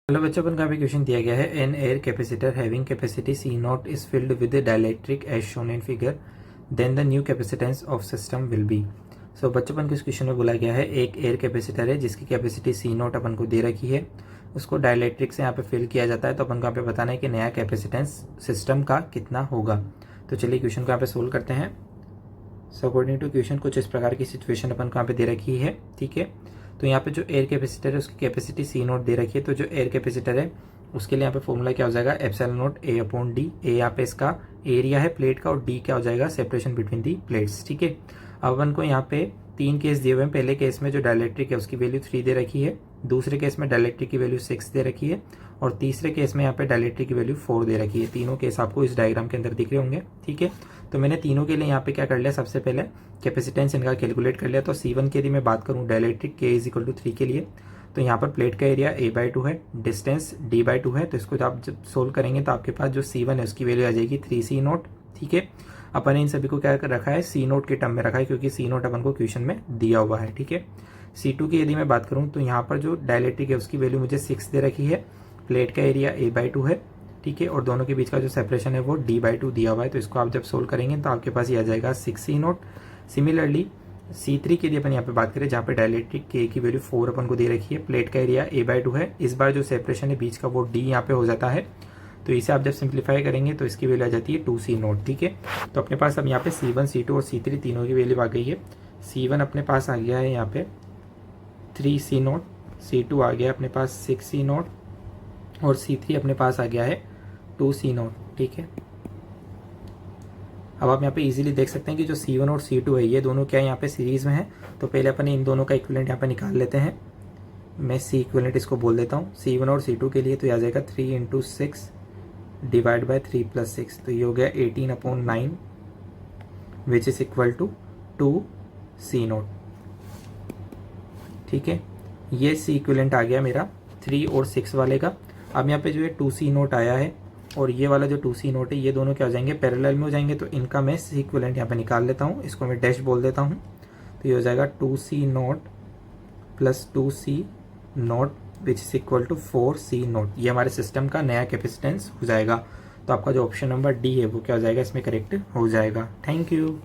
Hello बच्चों, अपन का भी क्वेश्चन दिया गया है। An air capacitor having capacity C naught is filled with dielectric as shown in figure, then the new capacitance of system will be. So बच्चों, अपन को इस क्वेश्चन में बोला गया है एक एयर कैपेसिटर है जिसकी कैपेसिटी सी नॉट अपन को दे रखी है, उसको डाइलेक्ट्रिक से यहाँ पे फिल किया जाता है। तो अपन को यहाँ पे बताना है कि नया कैपेसिटेंस सिस्टम का कितना होगा। तो चलिए क्वेश्चन को यहाँ पे सोल्व करते हैं। सो अकॉर्डिंग टू क्वेश्चन कुछ इस प्रकार की सिचुएशन अपन को यहाँ पे दे रखी है। ठीक है, तो यहाँ पे जो एयर कैपेसिटर है उसकी कैपेसिटी सी नोट दे रखी है। तो जो एयर कैपेसिटर है उसके लिए यहाँ पे फॉर्मूला क्या हो जाएगा, एप्सिलॉन नोट ए अपॉन डी। ए यहाँ पे इसका एरिया है प्लेट का और डी क्या हो जाएगा, सेपरेशन बिटवीन दी प्लेट्स। ठीक है, अब अपन को यहाँ पे तीन केस दिए हुए हैं। पहले केस में जो डाइलेक्ट्रिक है उसकी वैल्यू 3 दे रखी है, दूसरे केस में डाइलेक्ट्रिक की वैल्यू 6 दे रखी है और तीसरे केस में यहाँ पे डाइलेक्ट्रिक की वैल्यू 4 दे रखी है। तीनों केस आपको इस डायग्राम के अंदर दिख रहे होंगे। ठीक है, तो मैंने तीनों के लिए यहाँ पे क्या कर लिया, सबसे पहले कैपेसिटेंस इनका कैलकुलेट कर लिया। तो C1 के लिए मैं बात करूँ dielectric K is equal to 3 के लिए, तो यहाँ पर प्लेट का एरिया A/2 है, डिस्टेंस D/2 है। तो इसको आप जब सोल्व करेंगे तो आपके पास जो C1 है उसकी वैल्यू आ जाएगी 3C नोट। ठीक है, अपन ने इन सभी को क्या कर रखा है, C नोट के टर्म में रखा है क्योंकि C नोट अपन को क्वेश्चन में दिया हुआ है। ठीक है, C2 की यदि मैं बात करूँ तो यहाँ पर जो डाइलेक्ट्रिक है उसकी वैल्यू मुझे 6 दे रखी है, प्लेट का एरिया A/2 है। ठीक है, और दोनों के बीच का जो सेपरेशन है वो D/2 दिया हुआ है। तो इसको आप जब सोल्व करेंगे तो आपके पास ये आ जाएगा 6C नोट। सिमिलरली C3 के लिए अपन यहाँ पे बात करें जहाँ पे डाइलेक्ट्रिक K की वैल्यू 4 अपन को दे रखी है, प्लेट का एरिया A/2 है। इस बार जो सेपरेशन है बीच का वो D यहाँ पे हो जाता है। तो इसे आप जब सिंप्लीफाई करेंगे तो इसकी वैल्यू आ जाती है 2C नोट। ठीक है, तो अपने पास अब यहाँ पे C1, C2 और C3 तीनों की वैल्यू आ गई है। C1 अपने पास आ गया है यहाँ पे 3C नोट, C2 आ गया अपने पास 6C नोट और C3 अपने पास आ गया है 2C नोट। ठीक है, अब आप यहाँ पे इजीली देख सकते हैं कि जो C1 और C2 है ये दोनों क्या है, यहाँ पे सीरीज में है। तो पहले अपन इन दोनों का इक्विवेलेंट यहाँ पे निकाल लेते हैं। मैं C इक्विवेलेंट इसको बोल देता हूँ। C1 और C2 के लिए तो आ जाएगा 3 × 6 डिवाइड बाय 3 + 6, तो ये हो गया 18/9 which is equal to 2C naught. ठीक है, ये C इक्विवेलेंट आ गया मेरा 3 और 6 वाले का। अब यहाँ पे जो है 2C नोट आया है और ये वाला जो 2C नोट है ये दोनों क्या हो जाएंगे, पैरेलल में हो जाएंगे। तो इनका मैं C इक्विवेलेंट यहाँ पे निकाल लेता हूँ, इसको मैं डैश बोल देता हूँ। तो ये हो जाएगा 2C naught plus 2C naught which is equal to 4C naught. ये हमारे सिस्टम का नया कैपेसिटेंस हो जाएगा। तो आपका जो ऑप्शन नंबर डी है वो क्या हो जाएगा, इसमें करेक्ट हो जाएगा। Thank you.